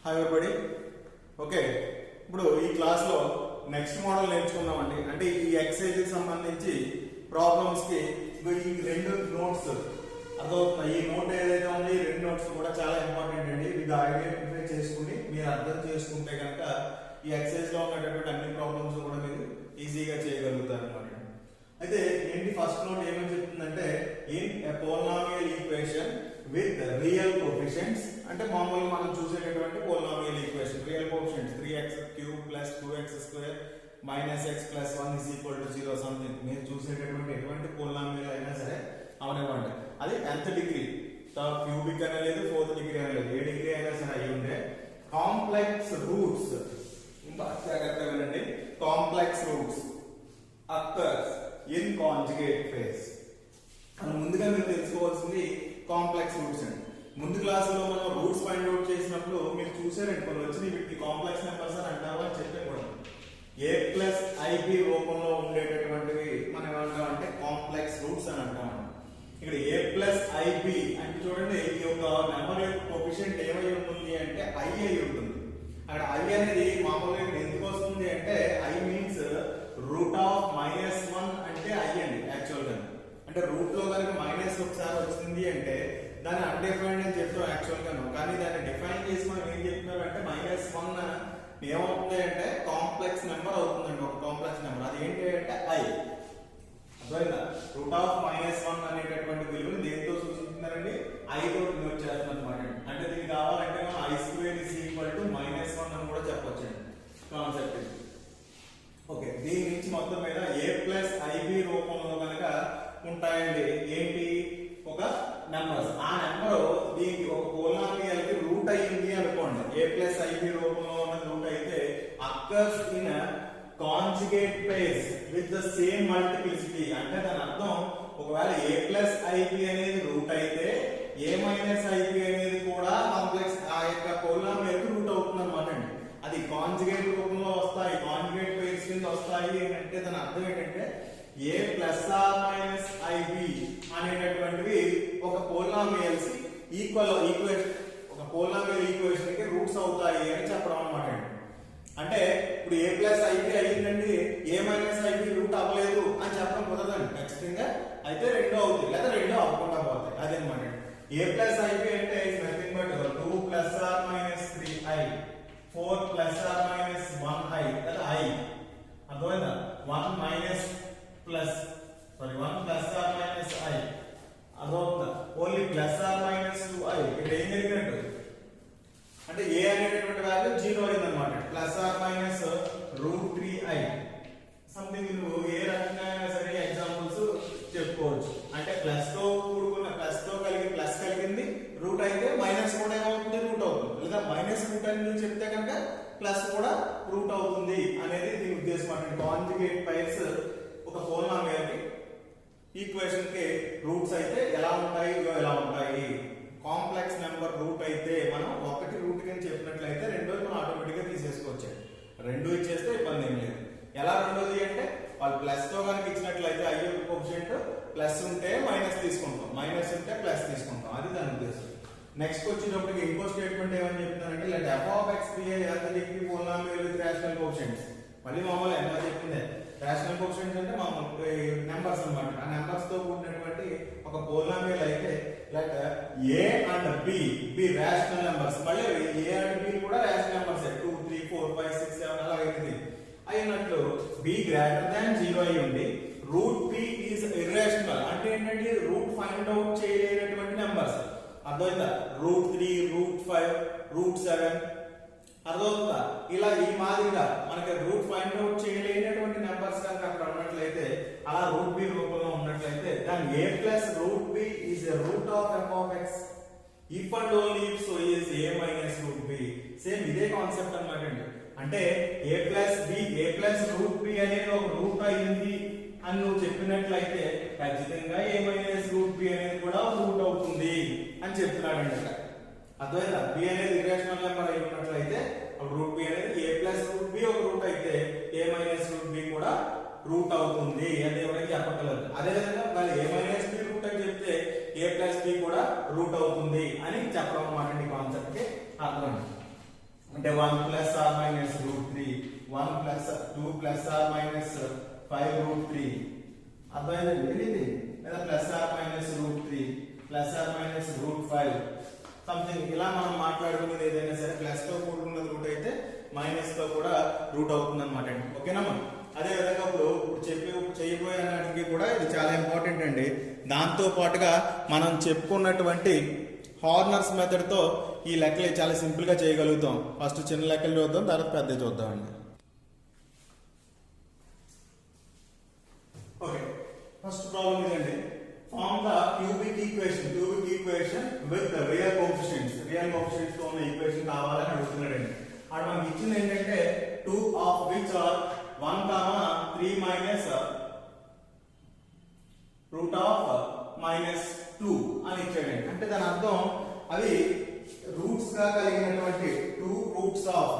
Hi everybody. Okay, ఇప్పుడు ఈ class లో నెక్స్ట్ మోడల్ నేర్చుకుందామండి. అంటే ఈ ఎక్సర్సైజ్ కి సంబంధించి ప్రాబ్లమ్స్ కి ఈ రెండు నోట్స్ అర్థమవుతున్నాయి. ఈ నోట్ ఏదైతే ఉందో ఈ రెండు నోట్స్ కూడా చాలా ఇంపార్టెంట్ అండి. ఇది ఐడెంటిఫై చేసుకుని మీరు అర్థం చేసుకుంటే కనుక ఈ ఎక్సర్సైజ్ లో ఉన్నటువంటి అన్ని ప్రాబ్లమ్స్ కూడా మీరు ఈజీగా చేయగలుగుతారు అన్నమాట. అయితే ఏంటి ఫస్ట్ నోట్ ఏమని చెప్తుందంటే in a polynomial equation with real coefficients, అంటే మామూలుగా మనం చూసేటటువంటి polynomial equation real coefficients 3x³ + 2x² - x + 1 = 0 something. మీరు చూసేటటువంటి ఎటువంటి పోలినామియల్ అయినా సరే అవనివ్వండి, అది nth డిగ్రీ, క్యూబిక్ అనే లేదు, 4th డిగ్రీ అనే లేదు, ఏ డిగ్రీ అయినా సరే అయి ఉంటే కాంప్లెక్స్ రూట్స్, ఇంకా జాగ్రత్తగా వినండి, complex roots occurs in conjugate phase. మనం ముందుగా మీరు తెలుసుకోవాల్సింది కాంప్లెక్స్ రూట్స్ అండి. ముందు క్లాసులో మనం రూట్స్ ఫైండ్ అవుట్ చేసినప్పుడు మీరు చూసారండి, కొన్ని వచ్చినాయి వీటిని కాంప్లెక్స్ నెంబర్స్ అని అంటారు అని చెప్పే కూడా a+ib రూపంలో ఉండేటటువంటివి మనం ఏమంటామంటే కాంప్లెక్స్ రూట్స్ అని అంటాం. ఇక్కడ a+ib అంటే చూడండి, ఈ యొక్క నెంబర్ యొక్క కోఎఫిషియంట్ ఏమై ఉంటుంది అంటే i అయి ఉంటుంది. అక్కడ i అనేది మామూలుగా ఇక్కడ ఎందుకు వస్తుంది అంటే i మీన్స్ √(-1) అంటే i అండి. యాక్చువల్ గా అంటే రూట్ లో కనుక మైనస్ ఒకసారి వచ్చింది అంటే దాన్ని అన్డిఫైన్డ్ అని చెప్తాం యాక్చువల్ గా. కానీ దాన్ని డిఫైన్ చేసి మనం ఏం చెప్తున్నాం అంటే -1 ఏమవుతుంది అంటే కాంప్లెక్స్ నెంబర్ అవుతుందండి, ఒక కాంప్లెక్స్ నెంబర్. అది ఏంటి అంటే i. అర్థమైందా? √(-1) అనేటటువంటి విలువని దేంతో సూచిస్తున్నారండి? i తో డినోట్ చేస్తున్నారు అన్నమాట. అంటే దీనికి కావాలంటే మనం i² = -1 అని కూడా చెప్పొచ్చండి కాన్సెప్ట్. ఓకే, దీని నుంచి మొత్తం మీద a+ib రూపంలో కనుక ఉంటాయండి ఏంటి ఒక నెంబర్స్. ఆ నెంబర్ దీనికి ఒక పోలినామియల్ కి రూట్ అయ్యింది అనుకోండి, a+ib రూపంలో ఉన్న రూట్ అయితే occurs in conjugate pairs with the same multiplicity. అంటే దాని అర్థం ఒకవేళ a+ib అనేది రూట్ అయితే a-ib అనేది కూడా కాంప్లెక్స్ ఆ యొక్క పోలినామియల్ కి రూట్ అవుతుంది అన్నమాట అండి. అది కాంజుగేట్ రూపంలో వస్తాయి, కాంజుగేట్ పేర్స్ కింద వస్తాయి అంటే దాని అర్థం ఏంటంటే a+or-ib అనేటటువంటివి ఒక పోలినామియల్స్ ఈక్వేషన్, ఒక పోలినామియల్ ఈక్వేషన్ కి రూట్స్ అవుతాయి అని చెప్పడం అన్నమాట అండి. అంటే ఇప్పుడు a+ib అయ్యిందండి, a-ib రూట్ అవ్వలేదు అని చెప్పడం కుదరదండి ఖచ్చితంగా. అయితే రెండో అవుతుంది లేదా రెండో అవ్వకుండా పోతాయి, అదనమాట. a+ib అంటే is nothing but 2 ± 3i 4 ± 1i లేదా i. అర్థమైందా? 1 ± i అర్థమవుతుందా? Only +or-2i. ఇక్కడ ఏం జరిగినట్టు అంటే a అనేటటువంటి వాల్యూ 0 అయింది అనమాట. +or-√3i something. నువ్వు ఏ రకంగా అయినా సరే ఎగ్జాంపుల్స్ చెప్పుకోవచ్చు. అంటే ప్లస్ తో కూడుకున్న ప్లస్ కలిగింది రూట్ అయితే మైనస్ కూడా ఏమవుతుంది? రూట్ అవుతుంది. లేదా -రూట్ అని చెప్తే కనుక ప్లస్ కూడా రూట్ అవుతుంది అనేది దీని ఉద్దేశం అంటే కాంజుగేట్ పైర్స్ ఒక పోలినామియల్ కి ఈక్వేషన్ కి రూట్స్ అయితే ఎలా ఉంటాయి, ఎలా ఉంటాయి. కాంప్లెక్స్ నెంబర్ రూట్ అయితే మనం ఒకటి రూట్ కింద చెప్పినట్లయితే రెండోది మనం ఆటోమేటిక్ గా తీసేసుకోవచ్చు. రెండు ఇచ్చేస్తే ఇబ్బంది ఏం లేదు. ఎలా రెండోది అంటే వాళ్ళు ప్లస్ తో కనుక ఇచ్చినట్లయితే i యొక్క కోఎఫిషియంట్ ప్లస్ ఉంటే మైనస్ తీసుకుంటాం, మైనస్ ఉంటే ప్లస్ తీసుకుంటాం, అది దాని ఉద్దేశం. నెక్స్ట్ వచ్చేటప్పటికి ఇంకో స్టేట్మెంట్ ఏమని చెప్తున్నారంటే let f(x) be a nth degree polynomial with rational coefficients. మళ్ళీ మామూలు ఎంత చెప్పిందే రేషనల్ కోఎఫిషియెంట్స్ అంటే మామూలు నెంబర్స్ అన్నమాట. ఆ నెంబర్స్ తో కూడినటువంటి ఒక పోలినామియల్ అయితే like a and b rational numbers. మళ్ళీ a and b కూడా రేషనల్ నెంబర్స్ 2 3 4 5 6 7 అలా అవుతుంది అయినట్లు b > 0 అయి ఉండి రూట్ b ఈజ్ ఇర్రేషనల్ అంటే ఏంటంటే రూట్ ఫైండ్ అవుట్ చేయలేనటువంటి నెంబర్స్. అర్థమైందా? √3 √5 √7 అర్థమవుతుందా? ఇలా ఈ మాదిరిగా మనకి రూట్ ఫైండ్ అవుట్ చేయలేనటువంటి నెంబర్స్ కనుక అక్కడ ఉన్నట్లయితే అలా రూట్ b రూపంలో ఉన్నట్లయితే దాని a+√b is a root of f(x) if and only if so is a-√b. Same ఇదే కాన్సెప్ట్ అన్నమాట అండి. అంటే a+√b అనేది ఒక రూట్ అయింది అని నువ్వు చెప్పినట్లయితే ఖచ్చితంగా a-√b అనేది కూడా రూట్ అవుతుంది అని చెప్తున్నాడండి అక్కడ. అర్థమైందా? b అనేది ఇర్రేషనల్ నెంబర్ అయి ఉన్నట్లయితే రూట్ b అనేది a+√b ఒక రూట్ అయితే a-√b కూడా రూట్ అవుతుంది అని ఎవరికి చెప్పగలరు. అదే విధంగా మరి a-b రూట్ అని చెప్తే a+b కూడా రూట్ అవుతుంది అని చెప్పడం అన్నమాట. కాన్సెప్ట్ కి అర్థం. అంటే 1 plus or minus root 3, 1 plus 2 plus or minus 5 root 3 అర్థమైందండి ఇది, లేదా plus or minus root 3 plus or minus root 5 something. ఇలా మనం మాట్లాడుకునేది ఏదైనా సరే ప్లస్ తో కూడుకున్న రూట్ అయితే మైనస్ తో కూడా రూట్ అవుతుంది అనమాట అండి. ఓకేనా? అదే విధంగా ఇప్పుడు చేయబోయే అన్నిటికీ కూడా ఇది చాలా ఇంపార్టెంట్ అండి. దాంతో పాటుగా మనం చెప్పుకున్నటువంటి హార్నర్స్ మెథడ్ తో ఈ లెక్కలు చాలా సింపుల్ గా చేయగలుగుతాం. ఫస్ట్ చిన్న లెక్కలు చూద్దాం, తర్వాత పెద్ద చూద్దాం అండి. ఓకే, ఫస్ట్ ప్రాబ్లం ఇదండి. Form the cubic equation with real coefficients తో ఉన్న ఈక్వేషన్ కావాలని అడుగుతున్నాడండి. అక్కడ మనకి ఇచ్చింది ఏంటంటే 2 of which are 1, 3 minus root of -2 అని ఇచ్చాడండి. అంటే దాని అర్థం అవి రూట్స్ గా కలిగినటువంటి 2 roots of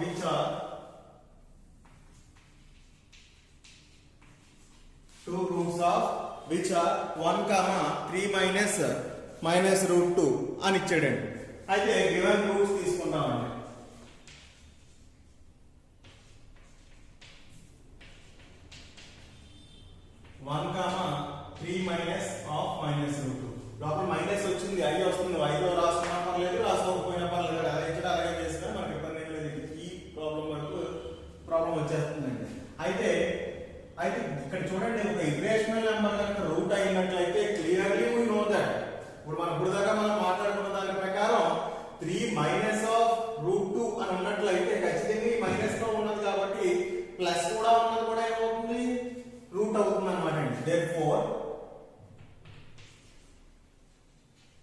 which are 1, 3 minus root 2 అని ఇచ్చాడండి. అయితే గివెన్ రూట్స్ తీసుకుంటామండి. లోపల మైనస్ వచ్చింది, ఐ వస్తుంది, ఐదో రాసుకున్నా పర్లేదు, రాసుకోకపోయినా పర్లేదు, అలాగే చేసుకున్నా మనకి ఇబ్బంది ఏం లేదు. ఈ ప్రాబ్లం వచ్చేస్తుందండి. అయితే ఇక్కడ చూడండి, ఒక ఇర్రేషనల్ నెంబర్ కనుక రూట్ అయినట్లయితే క్లియర్లీ వీ నో దట్ ఇప్పుడు దాకా మనం మాట్లాడుకున్న దాని ప్రకారం 3 మైనస్ ఆఫ్ రూట్ 2 అని ఉన్నట్లయితే ఖచ్చితంగా ఈ మైనస్ తో ఉన్నది కాబట్టి ప్లస్ కూడా ఉన్నది కూడా ఏమవుతుంది, రూట్ అవుతుంది అనమాట అండి. therefore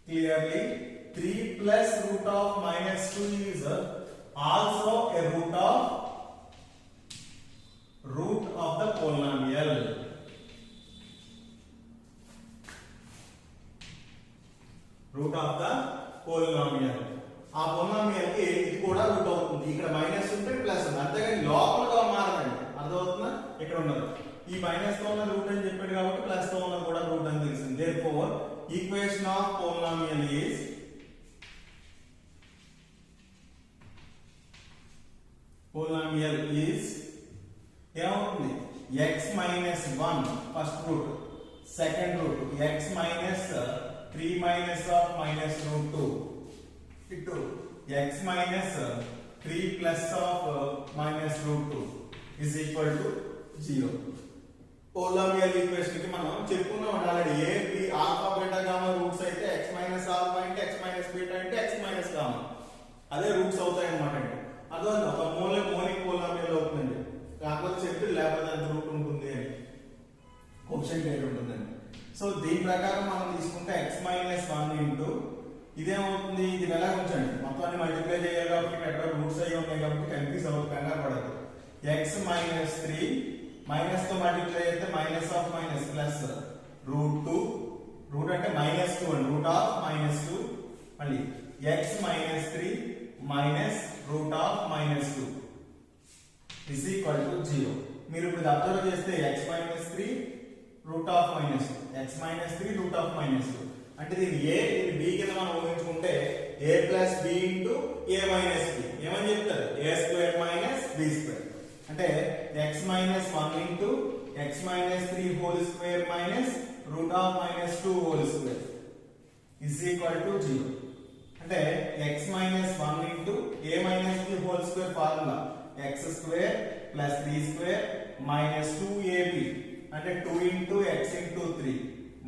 clearly 3 plus root of -2 is also a root of the polynomial. ఆ polynomial కి ఇది కూడా రూట్ అవుతుంది. ఇక్కడ మైనస్ ఉంటే ప్లస్ ఉంది, అంతేగాని లోపలగా మారదండి. అర్థమవుతుందా? ఇక్కడ ఉన్నది ఈ మైనస్ తో ఉన్న రూట్ అని చెప్పాడు కాబట్టి ప్లస్ తో ఉన్నది కూడా రూట్ అని తెలిసింది. therefore equation of polynomial is ఏమవుతుంది, x minus 1 first root, second root x minus 3 minus of minus root 2 into x minus 3 plus of minus root 2 is equal to 0. Polynomial equation కి మనం చెప్పుకున్నాం already. A B alpha beta gamma roots అయితే x minus alpha అంటే x minus beta అంటే x minus gamma అదే roots అవుతాయి అన్నమాట అండి. అర్థమైంది? ఒక మోనిక్ పోలామియల్ అవుతుందండి. కాకపోతే చెప్పి లేకపోతే అంత రూట్ ఉంటుంది అని కోఎఫిషియంట్ రేట్ ఉంటుందండి. సో దీని ప్రకారం మనం తీసుకుంటే x మైనస్ 1 ఇంటూ ఇదేమవుతుంది, ఇది ఎలా ఉంచండి, మొత్తాన్ని మల్టిప్లై చేయాలి కాబట్టి ఇక్కడ రూట్స్ అయ్యి ఉన్నాయి కాబట్టి కన్ఫ్యూజ్ అవుతుంది, కంగారు పడదు. x మైనస్ 3 మైనస్ తో మల్టిప్లై అయితే minus of minus plus root 2, root అంటే -2 అండి, రూట్ ఆఫ్ -2 మళ్ళీ x minus 3 minus root of -2 is equal to 0. మీరు ఇప్పుడు అబ్జర్వ్ చేస్తే x minus 3 root of minus 2, x minus 3 root of minus 2 అంటే దీని a దీని b కింద మనం ఊహించుకుంటే a plus b into a minus b ఏమని చెప్తారు, a square minus b square అంటే x minus 1 into x minus 3 whole square minus root of minus 2 whole square is equal to 0. అంటే x minus 1 into a minus b whole square formula x square plus 3 square minus 2ab అంటే 2 into x into 3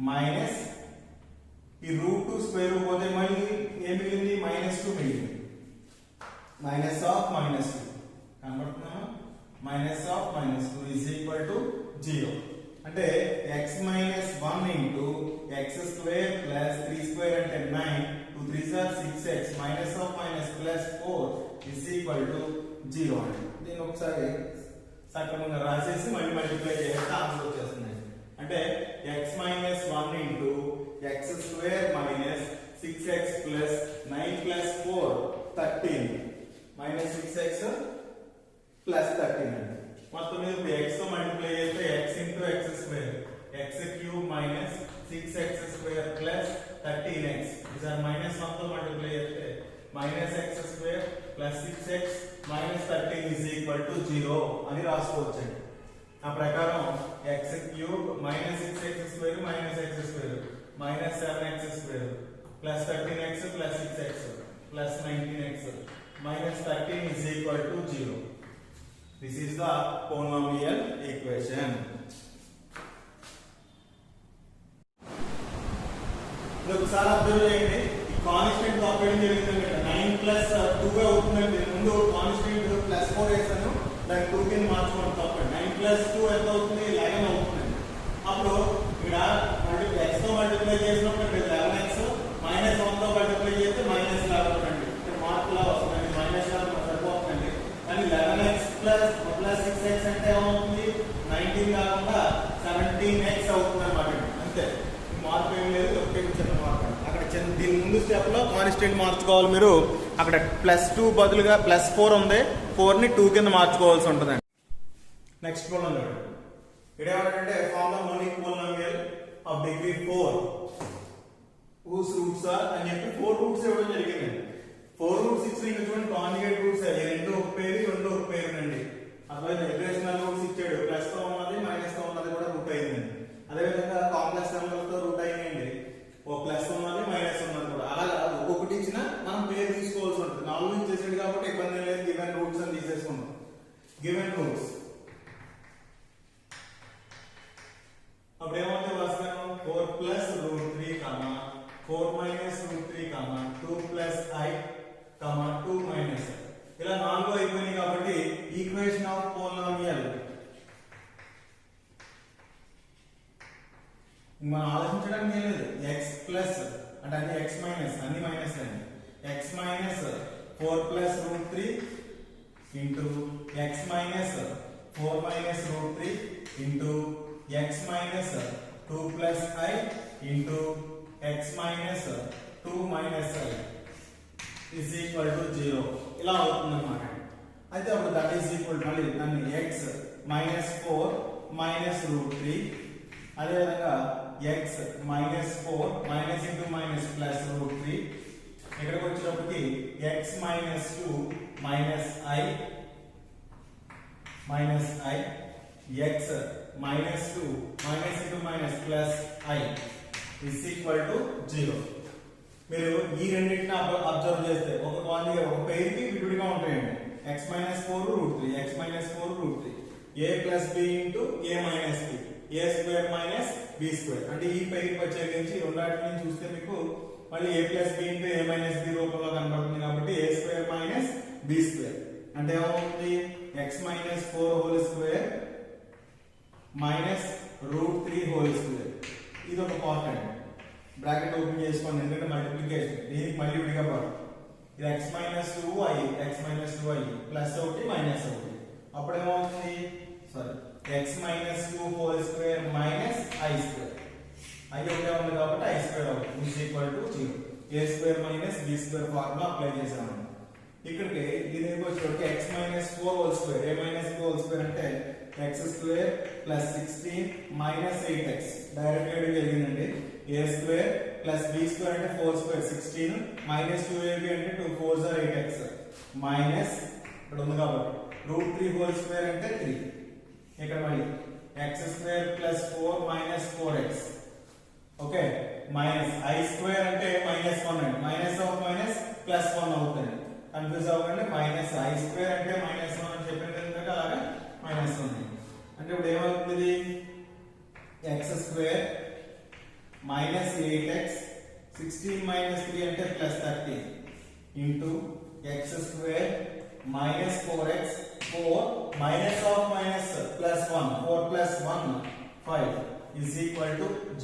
minus ఈ route 2 square పోతే మళ్ళీ ఏం మిగిలింది, -2 మిగిలింది, minus of -2 కనబడుతుందా, minus of -2 is equal to 0. అంటే x minus 1 into x square plus 3 square అంటే 9, 2 3s are 6x minus of minus plus 4 is equal to 0 అండి. దీన్ని ఒకసారి సక్రమంగా రాసేసి మళ్ళీ మల్టిప్లై చేస్తే ఆన్సర్ వచ్చేస్తుంది. అంటే x minus 1 into x square minus 6x plus 9 plus 4 13 minus 6x plus 13 అండి. మొత్తం మీద ఇప్పుడు x తో మల్టిప్లై చేస్తే x into x square x cube minus 6x square plus 13x is minus minus 1 తో మల్టిప్లై చేస్తే -x² + 6x - 13 = 0 అని రాసుకోవచ్చండి. ఆ ప్రకారం x³ -6x² -x² -7x² + 13x + 6x + 19x -13 = 0. This is the polynomial equation. ఒకసారి observe చేయండి, ఈ constant operate జరిగిందంటే 9 + 2 గా అవుతుందండి. ముందు కాన్స్టెంట్ +4 వేసాను, దాన్ని 2 కింద మార్చుకోండి. తప్పండి. 9 + 2 ఎంత అవుతుంది? 11 అవుతుందండి. అప్పుడు ఇక్కడ x తో మల్టిప్లై చేసినప్పుడు 11x -1 తో మల్టిప్లై చేస్తే -11 అండి. ఇక్కడ మార్కులా వస్తుందండి. -11 సరిపోతుందండి. కానీ 11x + 6x అంటే ఏమవుతుంది? 19 కాకుండా 17x అవుతుంది అన్నమాట. అంతే, మార్పు ఏం లేదు. ఒకే చిన్న మార్పు. అక్కడ చిన్న దీని ముందు స్టెప్ లో కాన్స్టెంట్ మార్చుకోవాలి మీరు. అక్కడ +2 బదులుగా +4 ఉంది. 4 ని 2 కింద మార్చుకోవాల్సి ఉంటుందండి. నెక్స్ట్ ప్రాబ్లం చూడండి. ఇక్కడ ఏమంటే form the monic polynomial of degree 4 whose roots are అని చెప్పి 4 రూట్స్ ఇవ్వడం జరిగిందండి. 4 రూట్స్ ఇచ్చిన చూడండి, కాంజుగేట్ రూట్స్ రెండు ఒక పేరు రెండు ఒక పేరు అండి. అదే రిలేషనల్ రూట్స్ ఇచ్చాడు. ప్లస్ తో ఉన్నది మైనస్ తో ఉన్నది కూడా రూట్ అయిందండి. అదేవిధంగా కాంప్లెక్స్ నెంబర్స్ తో రూట్ అయిందండి. ఒక ప్లస్ ఉన్నది మైనస్ ఉన్నది కూడా. అలాగా ఒక్కొక్కటి ఇచ్చినా మనం పేరు తీసుకోవాల్సి ఉంటుంది. 4 ఇచ్చేసాడు కాబట్టి ఇబ్బంది లేదు. గివెన్ రూట్స్ అని తీసేసుకుందాం. గివెన్ రూట్స్ అప్పుడు ఏమవుతుంది? వస్తాను 4 + √3 4 - √3 2 + i 2 - i. ఇలా 4 అయిపోయింది కాబట్టి ఈక్వేషన్ ఆఫ్ పోలినామియల్ మనం ఆలోచించడానికి ఏం లేదు. x ప్లస్ అంటే అన్ని x మైనస్ అన్ని మైనస్ అండి. x - 4 + √3 into x - 4 - √3 into x - 2 + i into x - 2 - i = 0. ఇలా అవుతుంది అన్నమాట. అయితే అప్పుడు దట్ ఈస్ ఈక్వల్ మళ్ళీ దాన్ని x - 4 - √3 అదేవిధంగా x - 4 minus into minus plus √3 ఇక్కడికి వచ్చేటప్పటికి x - 2 - i x - 2 minus into minus plus i = 0. మీరు ఈ రెండింటిని అబ్జర్వ్ చేస్తే ఒక కాంజుగేట్ ఒక పెయిర్ కి విడివిడిగా ఉంటాయండి. x - 4 √3 x - 4 √3 a + b into a - b a² - b² అంటే ఈ పెయిర్ ప్రత్యేకించి రెండాటిని చూస్తే మీకు మళ్ళీ a + b into a - b రూపంలో కనబడుతుంది. కాబట్టి a² - b² అంటే ఏమవుతుంది? x - 4² -√3² ఇది ఒక పార్ట్ అండి. బ్రాకెట్ ఓపెన్ చేసుకోండి, ఎందుకంటే మల్టిప్లికేషన్ దీనికి మళ్ళీ విడిగా పార్ట్. ఇది x - 2i x - 2i plus ఒకటి మైనస్ ఒకటి. అప్పుడు ఏమవుతుంది? Sorry x - 2² - i². i ఒకటే ఉంది కాబట్టి i² అవుతుంది. = 0. a² - b² ఫార్ములా అప్లై చేసామండి. ఇక్కడికి దీనికి వచ్చేటప్పటికి x - 4² a - b² అంటే x² + 16 - 8x డైరెక్ట్ గా జరిగిందండి. a² + b² అంటే 4² 16 -2ab అంటే 2 4s are 8x మైనస్ ఇక్కడ ఉంది కాబట్టి √3² అంటే 3. ఇక్కడ మళ్ళీ x² + 4 - 4x okay minus i² అంటే -1 అండి. మైనస్ ఆఫ్ మైనస్ +1 అవుతుంది. కన్ఫ్యూజ్ అవ్వకండి. -i² అంటే -1 అని చెప్పిన ఎందుకంటే అలాగే -1 అంటే ఇప్పుడు ఏమవుతుంది? x² -8x 16 - 3 అంటే +30 into x² -4x 4 minus of minus +1 4 + 1 5 =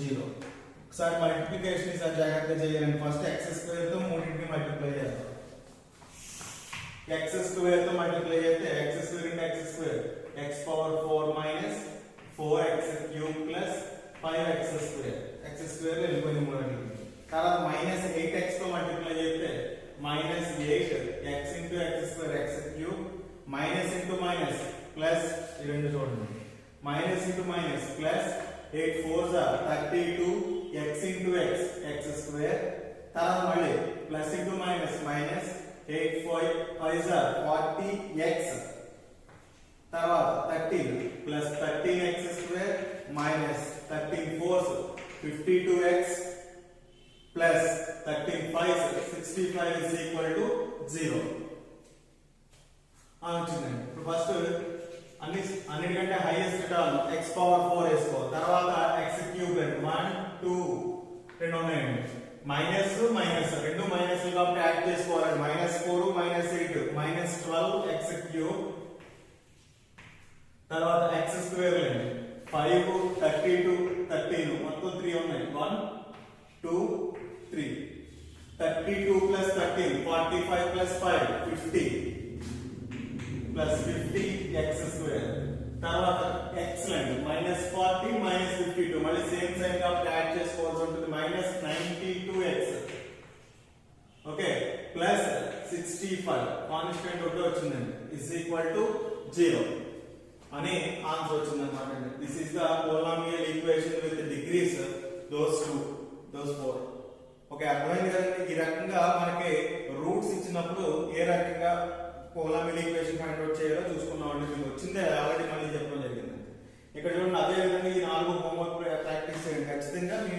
0. ఒకసారి మల్టిప్లికేషన్ ఈసారి జాగ్రత్తగా చేయాలండి. ఫస్ట్ x² తో మూడింటిని మల్టిప్లై చేద్దాం. x² తో మల్టిప్లై చేస్తే x² × x² x⁴ - 4x³ + 5x². x² వెళ్ళిపోయింది మూడింటికి. తర్వాత -8x తో మల్టిప్లై చేస్తే -8x × x² x³ minus into minus plus ఈ రెండు చూడండి minus into minus plus 8 4s are 32 x into x x square తర్వాత మళ్ళీ plus into minus minus 8 5 40x తర్వాత 13 plus 13x square minus 13 4 52x plus 13 5 65 is equal to 0 వచ్చిందండి. ఇప్పుడు first అన్నిటికంటే highest term x power 4 వేసుకోవాలి. తర్వాత x క్యూబ్ 1 2 రెండు ఉన్నాయండి. మైనస్ మైనస్ రెండు మైనస్ కాబట్టి యాడ్ చేసుకోవాలి. -4 -8 -12 x క్యూబ్ తర్వాత x స్క్వేర్ అండి 5 32 13 మొత్తం 3 ఉన్నాయి 1 2 3 32 plus 13 45 plus 5 50 plus 50 x square తర్వాత x లైన్ -40 -52 మళ్ళీ సేమ్ సైన్ కాబట్టి యాడ్ చేసుకోవాల్సి ఉంటుంది -92x ఓకే ప్లస్ 65 కాన్స్టెంట్ ఒకటి వచ్చిందండి is equal to 0 అని ఆన్సర్ వచ్చింది అన్నమాట. This is the polynomial equation with degrees those 4 okay అర్థమైంది కదండి. ఈ రకంగా మనకి రూట్స్ ఇచ్చినప్పుడు ఏ రకంగా పోలామియల్ ఈక్వేషన్ ఫైండ్ అవుట్ చేయాలో చూసుకున్నామండి. మీకు వచ్చిందే ఆల్రెడీ మళ్ళీ చెప్పడం జరిగింది. ఇక్కడ చూడండి అదే విధంగా ఈ 4 హోంవర్క్ ప్రాక్టీస్ చేయండి. ఖచ్చితంగా మీ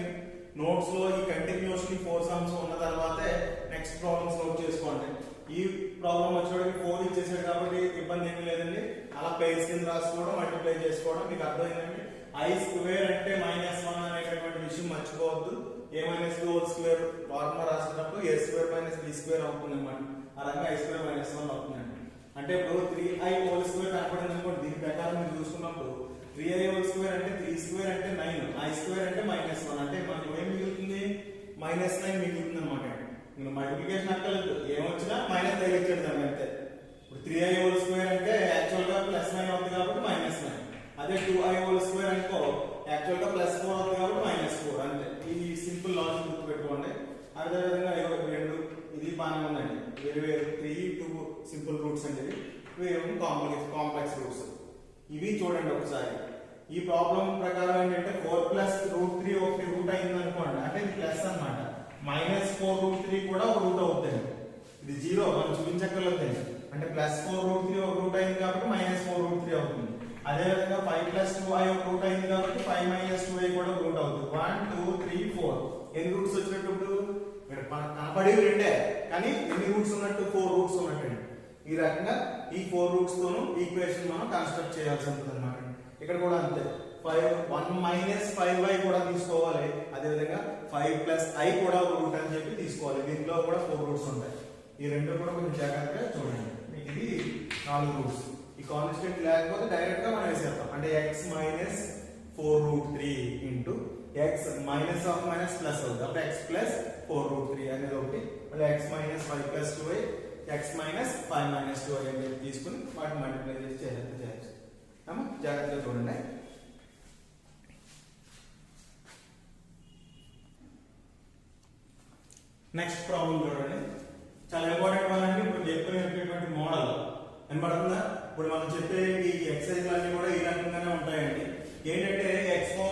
నోట్స్ లో ఈ కంటిన్యూస్లీ 4 సమ్స్ ఉన్న తర్వాతే నెక్స్ట్ ప్రాబ్లమ్స్ నోట్ చేసుకోండి. ఈ ప్రాబ్లం వచ్చేటప్పుడు 4 ఇచ్చేసాడు కాబట్టి ఇబ్బంది ఏమీ లేదండి. అలా పేజ్ కింద రాసుకోవడం మల్టిప్లై చేసుకోవడం మీకు అర్థమైందండి. I స్క్వేర్ అంటే -1 అనేటటువంటి విషయం మర్చిపోవద్దు. a - 2 హోల్ స్క్వేర్ ఫార్ములా రాసేటప్పుడు a స్క్వేర్ - b స్క్వేర్ అవుతుంది అన్నమాట. ఆ రకంగా i స్క్వేర్ - 1 అవుతుందండి. అంటే ఇప్పుడు 3i హోల్ స్క్వేర్ కనపడింది అనుకోండి. దీని ప్రకారం మీరు చూసుకున్నప్పుడు 3i హోల్ స్క్వేర్ అంటే 3 స్క్వేర్ అంటే 9 i స్క్వేర్ అంటే -1 అంటే మనకి ఏం మిగులుతుంది -9 మిగులుతుంది అన్నమాట. మీరు మల్టిప్లికేషన్ అక్కర్లేదు ఏమొచ్చినా మైనస్ తగిలించండి దాన్ని అంతే. ఇప్పుడు 3i హోల్ స్క్వేర్ అంటే యాక్చువల్ గా +9 అవుతుంది కాబట్టి -9 అదే 2i హోల్ స్క్వేర్ అనుకో యాక్చువల్ గా +4 అవుతుంది కాబట్టి -4 అంతే. ఈ సింపుల్ లాజిక్ గుర్తుపెట్టుకోండి. అదే విధంగా రెండు ఇది బాగానే ఉందండి. వేరే 3 2 సింపుల్ రూట్స్ అండి. ఇవి కాంప్లెక్స్ రూట్స్. ఇవి చూడండి ఒకసారి. ఈ ప్రాబ్లం ప్రకారం ఏంటంటే 4 + √3 ఒకటి రూట్ అయింది అనుకోండి అంటే ఇది ప్లస్ అన్నమాట. -4√3 కూడా ఒక రూట్ అవుతుంది. ఇది 0 మనం చూపించక్కర్లేదండి. అంటే +4√3 ఒక రూట్ అయింది కాబట్టి -4√3 అవుతుంది. అదే విధంగా 5 + 2i ఒక రూట్ అయింది కాబట్టి 5 - 2i కూడా రూట్ అవుతుంది. 1 2 3 4 ఎన్ని రూట్స్ వచ్చినట్టు ఇక్కడ కనపడేవి రెండే కానీ ఎన్ని రూట్స్ ఉన్నట్టు 4 రూట్స్ ఉన్నట్టు. ఈ రకంగా ఈ 4 రూట్స్ తోను ఈక్వేషన్ మనం కన్స్ట్రక్ట్ చేయాల్సి ఉంటుంది అన్నమాట. ఇక్కడ కూడా అంతే 1 - 5i కూడా తీసుకోవాలి. అదే విధంగా 5 + i కూడా ఒక రూట్ అని చెప్పి తీసుకోవాలి. దీంట్లో కూడా 4 రూట్స్ ఉంటాయి. ఈ రెండు కూడా కొంచెం జాగ్రత్తగా చూడండి. మీకు ఇది 4 రూట్స్. ఈ కాన్స్టెంట్ లేకపోతే డైరెక్ట్ గా మనం వేసేస్తాం. అంటే x - 4√3 into x minus of minus plus అవుతుంది. అప్పుడు x + 4√3 అనేది ఒకటి. మళ్ళీ x - 5 + 2i x - 5 - 2i అనేది తీసుకుని వాటిని మల్టిప్లై చేసి చేయొచ్చు. జాగ్రత్తగా చూడండి. నెక్స్ట్ ప్రాబ్లం చూడండి. చాలా ఇంపార్టెంట్ వన్ అంటే ఇప్పుడు చెప్పినటువంటి మోడల్ కనబడుతుందా? ఇప్పుడు మనం చెప్పే ఈ ఎక్సర్సైజ్ అన్ని కూడా ఈ రకంగానే ఉంటాయండి. ఏంటంటే x⁴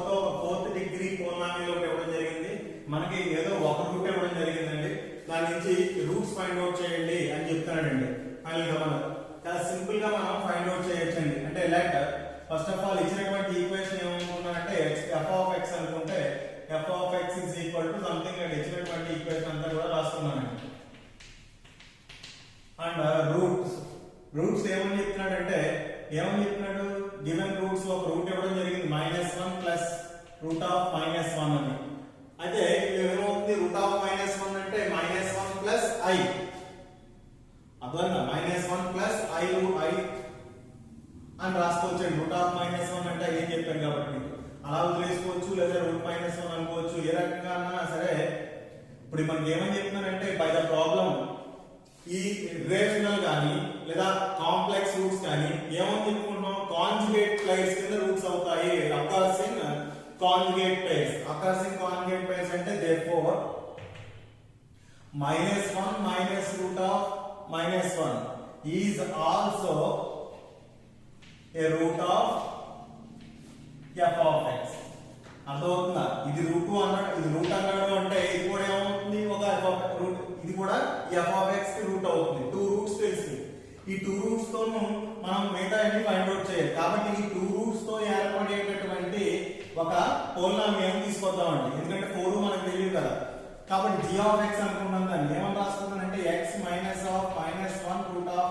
తో 4th డిగ్రీ పోలామియల్ ఒకటి ఇవ్వడం జరిగింది. మనకి ఏదో ఒక రూట్ ఇవ్వడం జరిగిందండి. దాని నుంచి రూట్స్ ఫైండ్ అవుట్ చేయండి అని చెప్తానండి. ఫైనల్ గా మనం చాలా సింపుల్ గా మనం ఫైండ్ అవుట్ చేయొచ్చండి. అంటే లెట్ ఫస్ట్ ఆఫ్ ఆల్ ఇచ్చినటువంటి ఈక్వేషన్ ఏమనుకుంటానంటే f(x) అనుకుంటే f(x) is equal to something అంటే ఇచ్చినటువంటి ఈక్వేషన్ అంతా కూడా రాస్తున్నానండి. అండ్ రూట్స్ ఏమని చెప్తున్నాడంటే గివెన్ రూట్స్ ఒక రూట్ ఇవ్వడం జరిగింది -1 ప్లస్ √(-1) అని. అయితే ఏమవుతుంది √(-1) అంటే -1 ప్లస్ i అర్థమైందా? -1 ప్లస్ i అని రాసుకోవచ్చు. √(-1) అంటే ఏం చెప్పాను కాబట్టి అలా వదిలేసుకోవచ్చు లేదా √-1 అనుకోవచ్చు. ఏ రకంగా అన్నా సరే ఇప్పుడు మనకి ఏమని చెప్తున్నారంటే బై ద ప్రాబ్లం ఈ రేషనల్ కానీ లేదా కాంప్లెక్స్ రూట్స్ కానీ ఏమని చెప్పుకుంటున్నాం కాంజుగేట్ ప్లేయర్స్ కింద రూట్స్ అవుతాయి. అకర్సింగ్ కాంజుగేట్ ప్లేయర్స్ అంటే therefore -1 - √(-1) is also a root of f(x). అర్థమవుతుందా? ఇది రూట్ అన్నాడు అంటే ఇది కూడా ఏమవుతుంది ఒక ఈ 2 రూట్స్ తోను మనం మిగతా అన్ని ఫైండ్ అవుట్ చేయాలి. కాబట్టి ఈ 2 రూట్స్ తో ఏర్పడేటటువంటి ఒక పోలినామియల్ తీసుకొద్దామండి. ఎందుకంటే 4 మనకు తెలియదు కదా. కాబట్టి g of x అనుకున్నాం. దాన్ని ఏమని రాసుకున్నానంటే x minus of minus 1 root of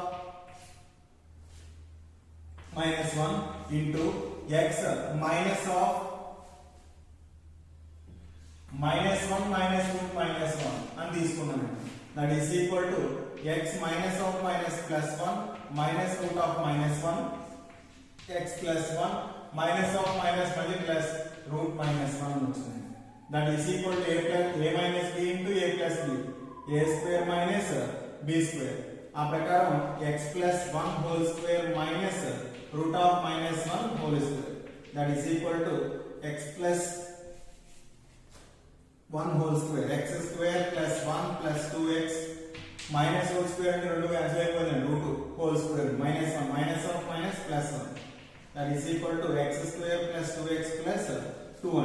minus 1 into x minus of minus 1 minus root minus 1 అని తీసుకున్నానండి. That is equal to x minus of minus plus 1 minus root of minus 1 x plus 1 minus of minus మళ్ళీ plus root minus 1 వచ్చింది. That is equal to a minus b into a plus b, a square minus b square. ఆ ప్రకారం x plus 1 whole square minus root of minus 1 whole square. That is equal to x plus 1 whole square, x square plus 1 plus 2x minus whole square అంటే రెండు cancel అయిపోయింది. root whole square minus 1 minus of minus plus 1. That is equal to x square plus 2x plus 2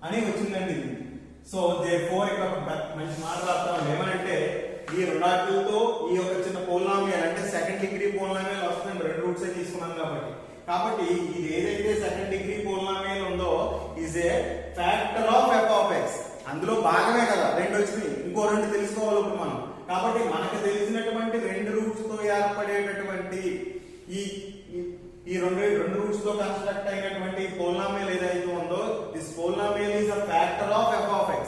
అని వచ్చిందండి. So therefore ఇక్కడ ఒక మంచి మాట రాస్తాం. ఏమంటే ఈ రెండాటితో ఈ యొక్క చిన్న పోలినామియల్ అంటే సెకండ్ డిగ్రీ పోలినామియల్ వస్తుంది. రెండు రూట్స్ తీసుకున్నాం కాబట్టి ఇది ఏదైతే సెకండ్ డిగ్రీ పోలినామియల్ ఉందో is a factor of f of x. అందులో భాగమే కదా రెండు వచ్చింది. ఇంకో రెండు తెలుసుకోవాలి ఇప్పుడు మనం. కాబట్టి మనకు తెలిసినటువంటి రెండు రూట్స్ తో ఏర్పడేటటువంటి ఈ రెండు రూట్స్ తో కన్స్ట్రక్ట్ అయినటువంటి పోలినామియల్ ఏదైతే ఉందో this polynomial is a factor of f of x.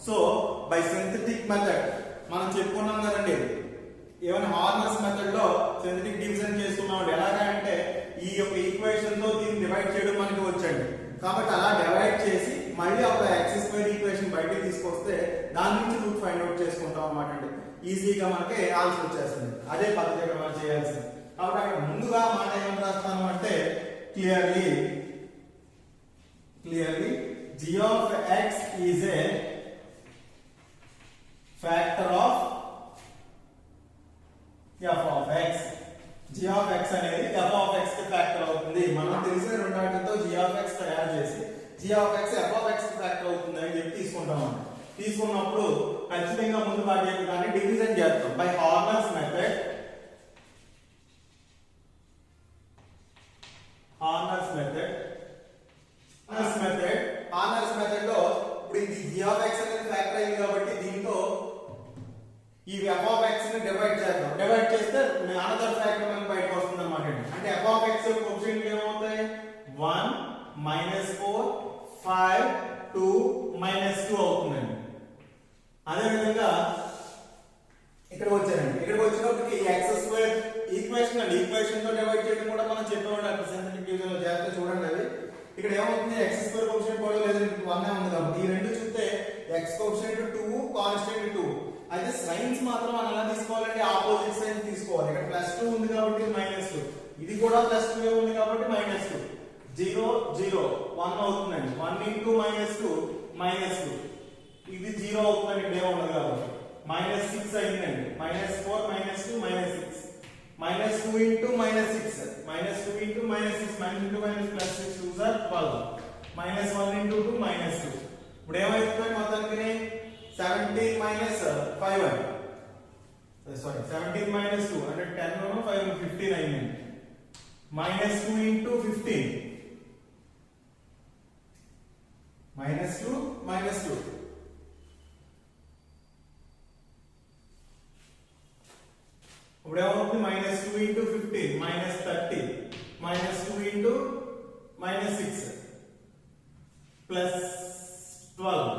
So by synthetic method మనం చెప్పుకున్నాం కదండి. ఏమైనా హార్నర్స్ మెథడ్ లో సింథటిక్ డివిజన్ చేసుకున్నాం. ఎలాగా అంటే ఈ యొక్క ఈక్వేషన్ తో దీన్ని డివైడ్ చేయడం మనకి వచ్చండి. కాబట్టి అలా డివైడ్ చేసి మళ్ళీ ఒక x స్క్వేర్ ఈక్వేషన్ బయటికి తీసుకొస్తే దాని నుంచి రూట్ ఫైండ్ అవుట్ చేసుకుంటాం అన్నమాట అండి. ఈజీగా మనకి ఆన్సర్ వచ్చేస్తుంది. అదే పద్ధతి ఇక్కడ మనం చేయాల్సింది. కాబట్టి అక్కడ ముందుగా మాట ఏం రాస్తాను అంటే clearly g of x is a factor of f of x. g of x అనేది f of x కి ఫ్యాక్టర్ అవుతుంది. మనం తెలిసిన రెండాటితో g of x తయారు చేసి g of x f of x కి ఫ్యాక్టర్ అవుతుంది అని చెప్పి తీసుకుంటాం. తీసుకున్నప్పుడు ఖచ్చితంగా ముందు వాటి యొక్క దాన్ని డివిజన్ చేస్తాం by Horner's method. Horner's method లో ఇప్పుడు ఇది g of x అనేది ఫ్యాక్టర్ అయింది కాబట్టి దీంతో ఈ f of x ని డివైడ్ చేద్దాం. డివైడ్ చేస్తే అనదర్ ఫ్యాక్టర్ మనకి బయటకు వస్తుంది అన్నమాట. అంటే f of x యొక్క కోఎఫిషియంట్ ఏమవుతాయి 1 -4 5 2 -2 అవుతుందండి. అదే విధంగా ఇక్కడ వచ్చారండి. ఇక్కడికి వచ్చినప్పటికి x స్క్వేర్ ఈక్వేషన్ అండి. ఈక్వేషన్ తో డివైడ్ చేయడం కూడా మనం చెప్పామండి అక్కడ సింథటిక్ డివిజన్ లో. జాగ్రత్తగా చూడండి. అది ఇక్కడ ఏమవుతుంది x స్క్వేర్ కోఎఫిషియంట్ కూడా లేదు, 1 ఉంది కాబట్టి ఈ రెండు చూస్తే x కోఎఫిషియంట్ 2 కాన్స్టెంట్ 2. అయితే సైన్స్ మాత్రం మనం ఎలా తీసుకోవాలంటే ఆపోజిట్ సైన్ తీసుకోవాలి. ఇక్కడ +2 ఉంది కాబట్టి -2, ఇది కూడా +2 ఉంది కాబట్టి -2. 0 0 1 అవుతుందండి. 1 into -2 -2 ఇది 0 అవుతుందండి. ఇక్కడ ఏముండదు కాబట్టి -6 అయిందండి. -4 -2 -6 -2 into -6 -2 into -6 -2 +6 2s are 12 -1 into 2 -2. ఇప్పుడు ఏమైతుంది మొత్తానికి 17 minus 5 అండి. సారీ 17 minus 2 అంటే 10 5 15 అయిందండి. -2 into 15 -2 -2 ఇప్పుడు ఏమవుతుంది -2 into 15 -30 -2 into -6 +12.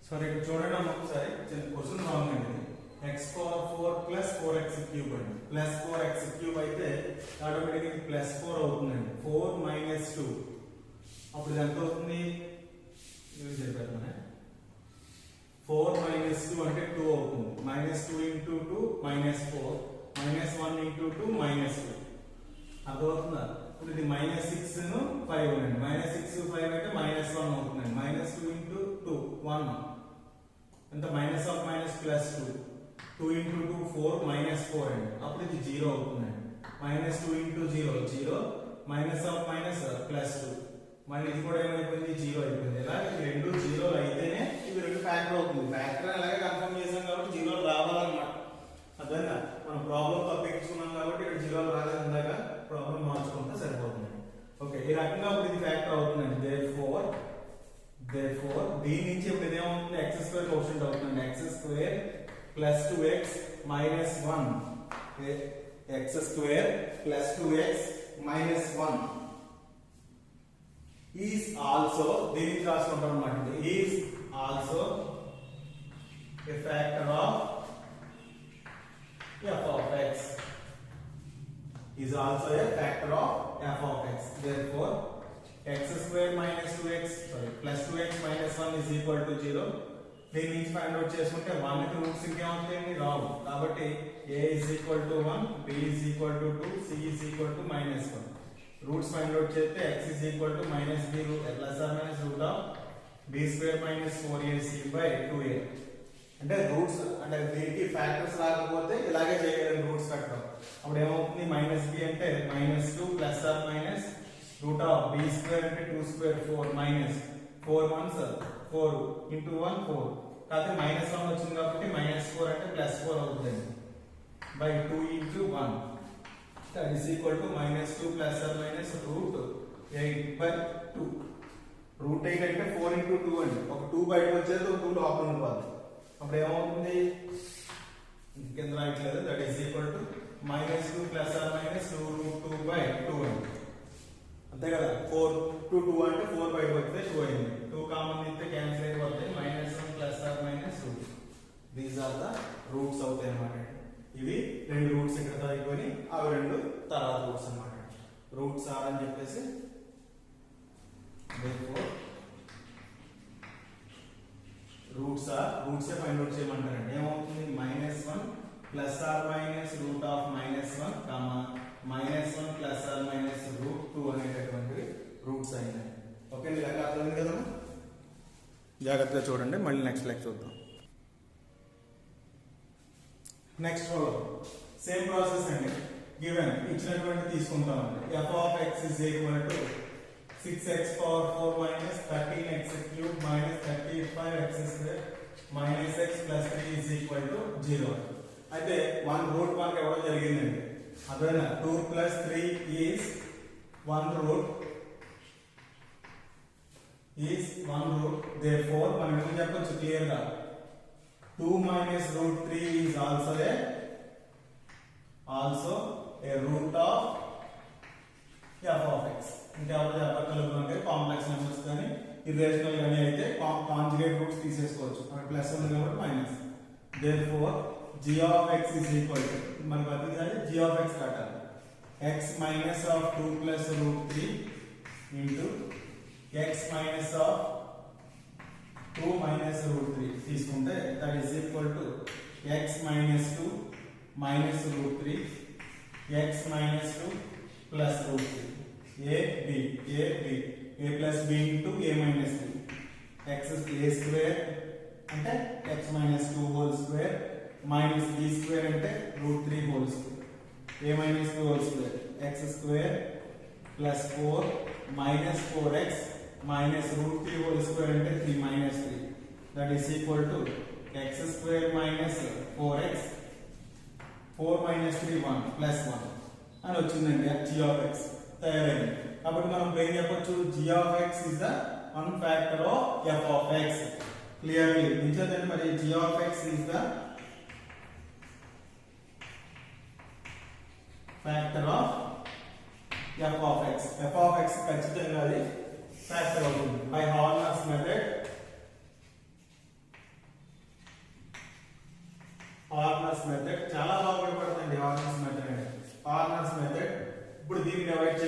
సరే ఇక్కడ చూడండి అమ్మ ఒకసారి క్వశ్చన్ రాంగ్ అండి. x power 4 plus 4x cube అండి. ప్లస్ 4x క్యూబ్ అయితే ఆటోమేటిక్గా +4 అవుతుందండి. 4 - 2 అప్పుడు ఇది ఎంత అవుతుంది చెప్పారు. 4 - 2 అంటే 2 అవుతుంది. -2 into 2 -4 -1 into 2 -2 అర్థమవుతుందా? ఇప్పుడు ఇది -6 ను 5 అండి. -6 5 అంటే -1 అవుతుందండి. -2 into 2 1 అంటే -2 2 into 2 4 -4 అండి. అప్పుడు ఇది 0 అవుతుందండి. -2 into 0 0 -2 మళ్ళీ ఇది కూడా ఏమైపోయింది, జీరో అయిపోయింది. ఇలా ఈ రెండు జీరోలు అయితేనే ఇది రెండు ఫ్యాక్టర్ అవుతుంది. ఫ్యాక్టర్ అలాగే కన్ఫర్మ్ చేసాం కాబట్టి జీరోలు రావాలన్నమాట. అర్థంగా మనం ప్రాబ్లం తప్పించుకున్నాం కాబట్టి ఇక్కడ జీరోలు రాలేదు. ఇందాక ప్రాబ్లం మార్చుకుంటే సరిపోతుంది. ఓకే, ఈ రకంగా ఇప్పుడు ఇది ఫ్యాక్టర్ అవుతుందండి. therefore దీని నుంచి ఇప్పుడు ఇదేమవుతుంది, x స్క్వేర్ కోషంట్ అవుతుంది. x square plus 2x minus 1 x square plus 2x minus 1 is also, దీనికి రాసుకుంటాం అన్నమాట. Is also a factor of f of x. Is also a factor of f of x. Therefore, x square minus 2x, sorry, plus 2x minus 1 is equal to 0. దీని నుంచి find out చేసుకుంటే 1 కి roots ఇంకేమవుతాయండి, రావు. కాబట్టి a is equal to 1, b is equal to 2, c is equal to minus 1. Roots find out చేస్తే x is equal to minus b plus or minus root of b square minus 4ac by 2a. అంటే roots అంటే దీనికి factors రాకపోతే ఇలాగే చేయాలి, roots కట్టడం. అప్పుడు ఏమవుతుంది, మైనస్ బి అంటే minus 2 plus or minus root of B square అంటే 2 స్క్వేర్ 4 మైనస్ 4 1s 4 ఇంటూ 1 4. కాకపోతే మైనస్ 1 వచ్చింది కాబట్టి మైనస్ 4 అంటే ప్లస్ 4 అవుతుంది by 2 into 1. That is equal to minus 2 plus or minus root 8 by 2. Root 8 అంటే 4 ఇంటూ 2 అండి. ఒక 2 బయటకు వచ్చేది, ఒక 2 లోపల ఉండిపోతుంది. అప్పుడు ఏమవుతుంది, కింద రాయట్లేదు. That is equal to minus 2 plus or minus 2 root 2 by 2 అండి. అంతే కదా, 4 2 2 అంటే 4 బయటకు వస్తే 2 అయింది. 2 కామన్ ఇస్తే క్యాన్సిల్ అయిపోతాయి. Minus 1 plus or minus 2. These are the roots అవుతాయి అన్నమాట. ఇవి రెండు రూట్స్ ఇక్కడ చదువుకొని అవి రెండు తర్వాత రూట్స్ అన్నమాట. రూట్స్ ఆర్ అని చెప్పేసి రూట్స్ ఫైండ్ అవుట్ చేయమంటారండి. ఏమవుతుంది, minus 1 plus or minus root of minus 1 comma minus 1 plus or minus root 2 అనేటటువంటి రూట్స్ అయినాయి. ఓకే, మీకు అర్థమైంది కదా. జాగ్రత్తగా చూడండి, మళ్ళీ నెక్స్ట్ లెక్చర్ చూద్దాం. నెక్స్ట్ సేమ్ ప్రాసెస్ అండి. గివెన్ ఇచ్చినటువంటి తీసుకుంటామండి. f of x is equal to 6x power 4 minus 13x cube minus 35x square minus x plus 3 is equal to 0. అయితే 1 రూట్ మనకి ఇవ్వడం జరిగిందండి. అదేనా 2 plus 3 is 1 root. Therefore మనం ఏం చెప్పొచ్చు క్లియర్ గా, 2 minus root 3 is also a root of f of x. ఇంకా ఎవరు చెప్పగలరు అంటే కాంప్లెక్స్ నెంబర్స్ కానీ ఇర్రేషనల్ కానీ అయితే కాంజుగేట్ రూట్స్ తీసేసుకోవచ్చు. అక్కడ ప్లస్ ఉంది కాబట్టి minus. Therefore g of x is equal to, మనకు అర్థం g of x కట్టాలి, x minus of 2 plus root 3 into x minus of 2 minus root 3 తీసుకుంటే that is equal to x minus 2 minus root 3 x minus 2 plus root 3. a plus b into a minus 2. x is a square అంటే x minus 2 whole square minus b square అంటే root 3 whole square. a minus 2 whole square. x square plus 4 minus 4x minus root 3 whole square అంటే 3 minus 3. That is equal to x square minus 4x 4 minus 3 1 plus 1 అని వచ్చిందండి g of x తయారైంది. కాబట్టి మనం ఏం చెప్పొచ్చు, g of x is the one factor of f of x. Clearly నిజంగా మరి g of x is the factor of f of x. f of x ఖచ్చితంగా అది ఫ్యాక్టర్ అవుతుంది. బై హార్నర్స్ మెథడ్ చాలా బాగా ఉపయోగపడుతుంది. హార్నర్స్ మెథడ్ ఇప్పుడు దీన్ని డివైడ్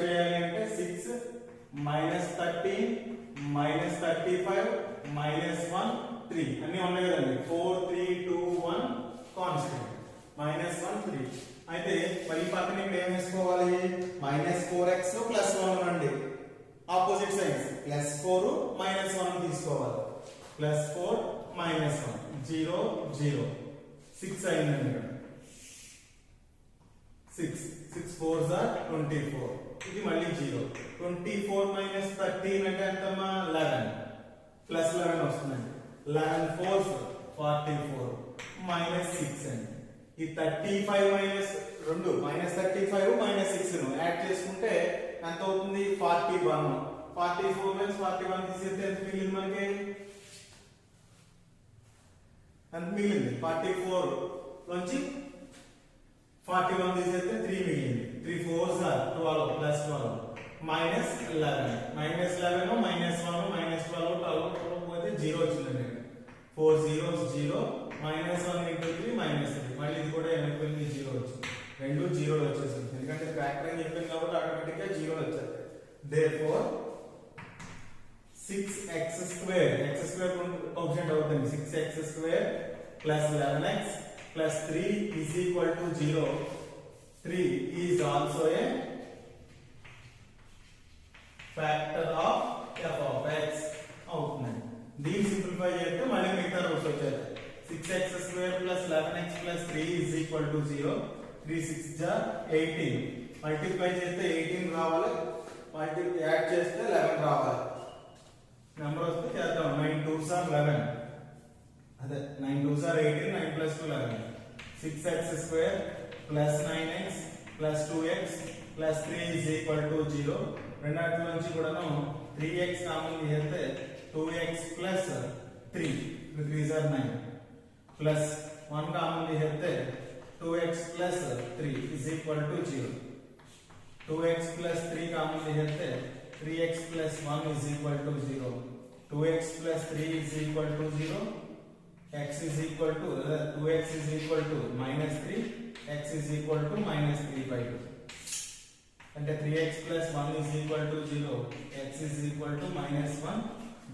చేయాలి అంటే 6 minus 13 minus 35 minus 1 3 అన్ని ఉన్నాయి కదండి. 4 3 2 1 కాన్స్టెంట్ minus 1 3. అయితే మరి పక్కన ఇక్కడ ఏం వేసుకోవాలి, -4x +1 ఉండండి. ఆపోజిట్ సైడ్స్ +4 -1 తీసుకోవాలి. +4 -1 0 0 6 అయిందండి. 6 4s are 24. ఇది మళ్ళీ 0. 24 మైనస్ 13 అంటే ఎంతమ్మా 11 ప్లస్ 11 వస్తుందండి 11 4 44 మైనస్ 6 అండి ఈ 35 మైనస్ 2 మైనస్ 35 మైనస్ 6 ను యాడ్ చేసుకుంటే ఎంత అవుతుంది 41 44 మైనస్ 41 తీసేస్తే ఎంత మిగిలింది మనకి ఎంత మిగిలింది 44 నుంచి 41 తీసేస్తే 3 మిగిలింది 3 4s are 12 plus 12 minus 11 minus 11 minus 1 minus 12 12 పోతే 0 వచ్చిందండి 4 zeros 0 మైనస్ 1 ఇంటూ 3 మైనస్ 3 మళ్ళీ ఇది కూడా వెనక్కి 0 వచ్చింది రెండు 0 వచ్చేసింది ఎందుకంటే ఫ్యాక్టరింగ్ చెప్పింది కాబట్టి ఆటోమేటిక్ గా 0 వచ్చేది therefore 6x square కోఎఫిషియంట్ అవుతుంది 6x square plus 11x plus 3 is equal to 0 3 is also a factor of f of x అవుతుంది దీన్ని సింప్లిఫై చేస్తే మళ్ళీ మిగతా రూట్స్ వచ్చాయి 6x square plus 11x plus 3 is equal to 0 3 6 ja 18 multiply చేస్తే 18 రావాలి multi add చేస్తే 11 రావాలి నెంబర్ వస్తే చేద్దాం 9 2s are 11 అదే 9 2s are 18 9 plus 2 11 6x square plus 9x plus 2x plus 3 is equal to 0 రెండాటి నుంచి కూడాను 3x కామన్ తీస్తే 2x plus 3 3s are 9 plus 1 common తీస్తే 2x plus 3 is equal to 0 2x plus 3 common తీస్తే 3x plus 1 is equal to 0 2x plus 3 is equal to 0 x is equal to 2x is equal to minus 3 x is equal to minus 3 by 2 అంటే 3x plus 1 is equal to 0 x is equal to minus 1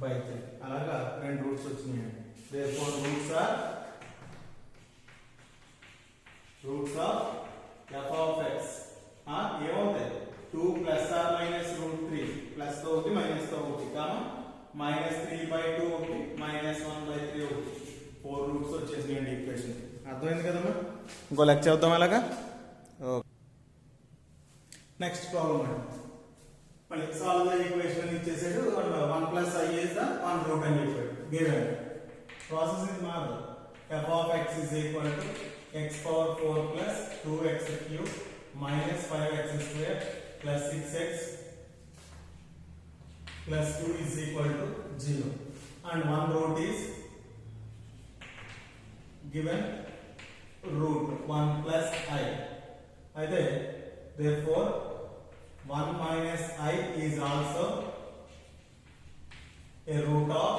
by 3 అలాగా రెండు roots వచ్చినాయి therefore roots of f of x ఏమవుతాయి 2 plus or minus root 3 plus తో ఒకటి minus తో ఒకటి comma minus 3 by 2 ఒకటి minus 1 by 3 ఒకటి 4 రూట్స్ వచ్చేసినాయండి ఈక్వేషన్ అర్థమైంది కదమ్మా ఇంకో లెక్చర్ అవుతాం అలాగా నెక్స్ట్ ప్రాబ్లం అండి మళ్ళీ సాల్వ్ ద ఈక్వేషన్ ఇచ్చేసాడు 1 plus i is the 1 root అని చెప్పాడు గివెన్ ప్రాసెస్ ఇది మారదు f of x is equal to x power 4 plus 2x cube minus 5x square plus 6x plus 2 is equal to 0 and 1 root is given root 1 plus i అయితే therefore 1 minus i is also a root of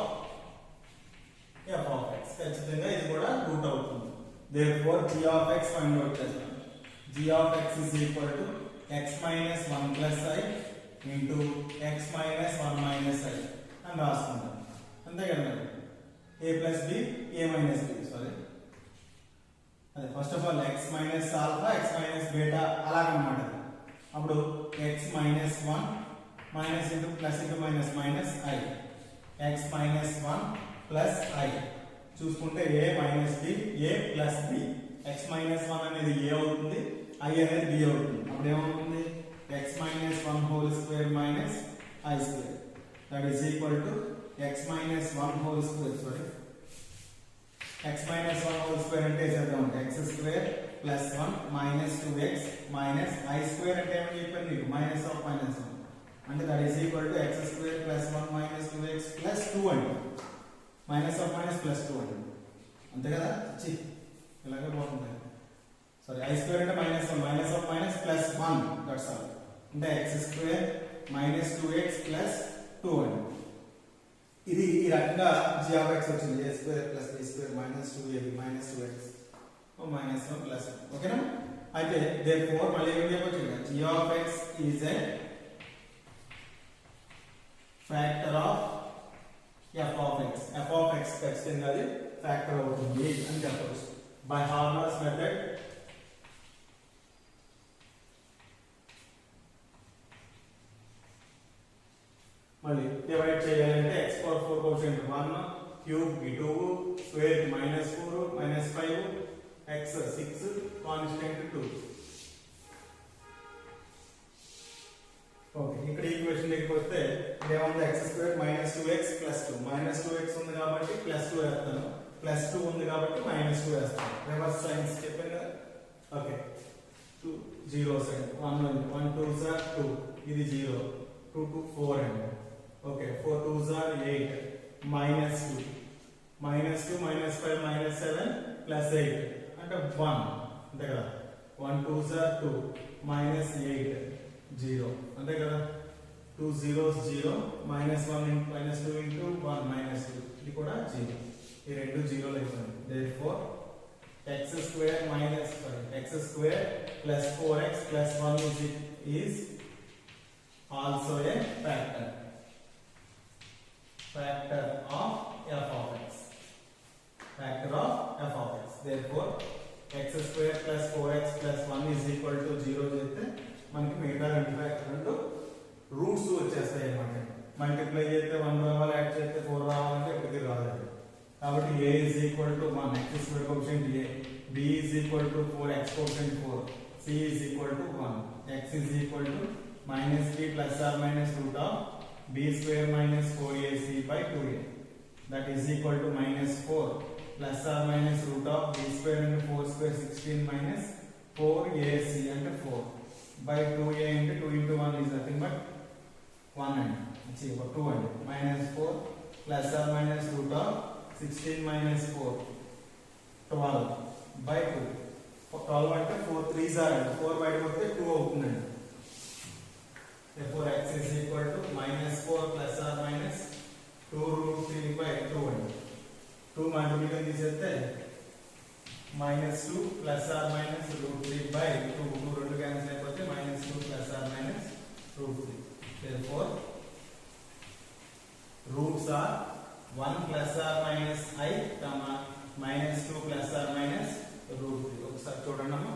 f of x ఖచ్చితంగా ఇది కూడా route అవుతుంది therefore g of x find out చేస్తాం g of x is equal to x minus 1 plus i into x minus 1 minus i అని రాసుకుంటాం అంతే కదా a plus b a minus b sorry అదే first of all x minus alpha x minus beta అలాగన్నమాట అప్పుడు x minus 1 minus into plus into minus minus i x minus 1 plus i చూసుకుంటే a minus b a plus b x minus 1 అనేది a అవుతుంది i అనేది b అవుతుంది అప్పుడు ఏమవుతుంది x minus 1 whole square minus i square that is equal to x minus 1 whole square sorry x minus 1 whole square అంటే చేద్దాం x square plus 1 minus 2x minus i square అంటే ఏమని చెప్పాను నీకు minus of minus 1 అంటే that is equal to x square plus 1 minus 2x plus 2 అంటే minus of minus plus 2 అంటే అంతే కదా చి ఇలాగే పోతుంది సారీ i square అంటే minus 1 minus of minus plus 1 that's all అంటే x square minus 2x plus 2 అంటే ఇది ఈ రకంగా g of x వచ్చింది a square plus b square minus 2ab minus 2x minus 1 plus 1 ఓకేనా అయితే therefore మళ్ళీ ఏం చెప్పొచ్చు g of x is a factor of f of x f of x ఖచ్చితంగా అది ఫ్యాక్టర్ అవుతుంది అని చెప్పొచ్చు బై హార్మోనియస్ మెథడ్ మళ్ళీ డివైడ్ చేయాలంటే x పవర్ 4 కోఎఫిషియంట్ 1 క్యూబ్ కి 2 స్క్వేర్ కి -4 -5 x 6 కాన్స్టెంట్ 2 ఓకే ఇక్కడ ఈక్వేషన్ వస్తే ఏముంది X square minus 2x plus 2 minus 2x ఉంది కాబట్టి ప్లస్ 2 వేస్తాను ప్లస్ 2 ఉంది కాబట్టి మైనస్ 2 వేస్తాను రివర్స్ సైన్స్ చెప్పాను కదా ఓకే 2 0 సైన్ 1 1 2 సార్ 2 ఇది 0 2 2 4 అండి okay 4 2 sir 8 minus 2 minus 2 minus 5 minus 7 plus 8 అంటే 1 అంతే కదా 1 2 సార్ 2 మైనస్ 8 0 అంతే కదా 2 zeros 0 minus 1 into minus 2 into 1 minus 2 ఇది కూడా 0 ఈ రెండు 0 లు అయిపోయింది therefore x square minus x square plus 4x plus 1 is also a factor of f of x factor of f of x therefore x square plus 4x plus 1 is equal to 0 చేస్తే మనకి మిగతా రెండు roots వచ్చేస్తాయి అన్నమాట multiply చేస్తే 1 రావాలి add చేస్తే 4 రావాలంటే ఒకటి రావాలి కాబట్టి a is equal to 1 x square coefficient a b is equal to 4 x coefficient 4 c is equal to 1 x is equal to minus 3 plus or minus root of b square minus 4ac by 2a that is equal to minus 4 plus or minus root of b square into 4 square 16 minus 4ac and 4 by 2a into 2 into 1 is nothing but 1 and see 2 and minus 4 plus or minus root of 16 minus 4 12 by 2 12 అంటే 4 3s are 4 బయట పోతే 2 అవుతుందండి therefore x is equal to minus 4 plus or minus 2 root 3 by 2 అండి 2 multiplication తీసేస్తే minus 2 plus or minus root 3 by 2 రెండు cancel అయిపోతే minus 2 plus or minus root 3 therefore roots are 1 plus or minus I comma minus 2 plus or minus root 3 ఒకసారి చూడండి అమ్మా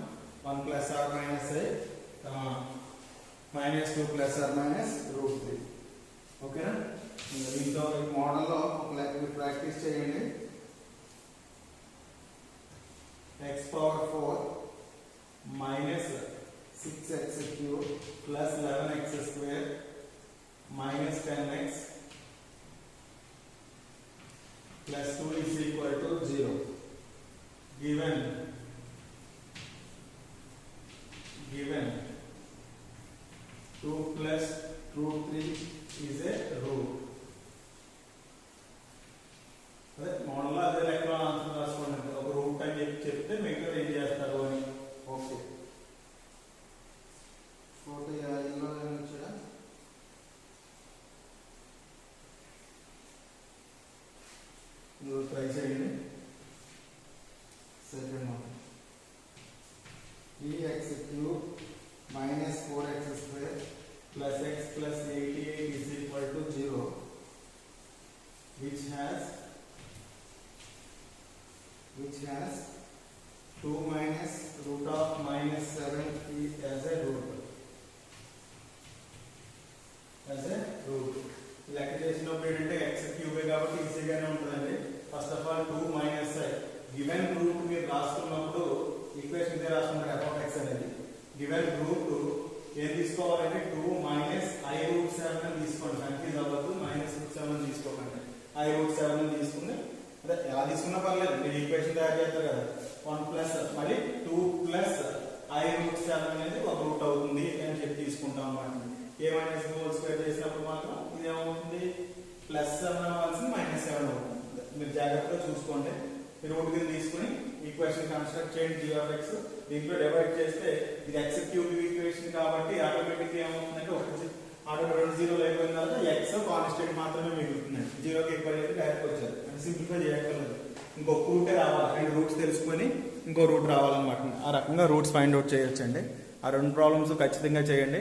1 plus or minus I comma minus 2 plus or minus root 3 ఓకేనా దీంతో ఈ మోడల్లో ఒక లెక్క ప్రాక్టీస్ చేయండి x power 4 minus 6x cube plus 11x square minus 10x plus 2 is equal to 0 given 2 plus root 3 is a root అదే మోడల్లో అదే లెక్కలో ఆన్సర్ రాసుకోండి ఒక రూట్ అని చెప్తే మిగతా ఏం చేస్తారు అని ఓకే ఫోటో ఇలా వచ్చా మీరు ట్రై చేయండి సెకండ్ వన్ ఈ X cube minus 4x square plus x plus 88 is equal to 0 which has 2 minus root of minus 7 as a root లెక్క చేసినప్పుడు ఏంటంటే x క్యూబే కాబట్టి ఈజీగానే ఉంటుందండి first of all 2 minus given root మీరు రాసుకున్నప్పుడు ఈక్వేషన్ ఇదే రాసుకుంటారు f of x అనేది గివెన్ రూట్ ఏం తీసుకోవాలంటే 2 మైనస్ i రూట్ 7 తీసుకోండి కన్ఫ్యూజ్ అవ్వద్దు మైనస్ రూట్ 7 తీసుకోకండి i రూట్ 7 తీసుకుని అదే ఎలా తీసుకున్నా పర్లేదు మీరు ఈక్వేషన్ తయారు చేస్తారు కదా 1 ప్లస్ మళ్ళీ 2 ప్లస్ i రూట్ 7 అనేది ఒక రూట్ అవుతుంది అని చెప్పి తీసుకుంటాం అన్నమాట a మైనస్ హోల్ స్క్వేర్ చేసినప్పుడు మాత్రం ఇది ఏమవుతుంది ప్లస్ 7 అవ్వాల్సింది మైనస్ 7 అవుతుంది మీరు జాగ్రత్తగా చూసుకోండి మీరు రూట్ కింద తీసుకుని ఈక్వేషన్ కన్స్ట్రక్ట్ చేయండి g of x దీంట్లో డివైడ్ చేస్తే ఇది x క్యూబ్ ఈక్వేషన్ కాబట్టి ఆటోమేటిక్ గా ఏమవుతుందంటే ఒకటి ఆటోమేటిక్ 2 జీరోలు అయిపోయిన తర్వాత x కాన్స్టెంట్ మాత్రమే మిగులుతుందండి 0 కి ఈక్వల్ అయితే డైరెక్ట్ వచ్చేది అంటే సింప్లిఫై చేయక్కర్లేదు ఇంకొక రూటే రావాలి రెండు రూట్స్ తెలుసుకొని ఇంకో రూట్ రావాలన్నమాట ఆ రకంగా రూట్స్ ఫైండ్ అవుట్ చేయొచ్చండి ఆ రెండు ప్రాబ్లమ్స్ ఖచ్చితంగా చేయండి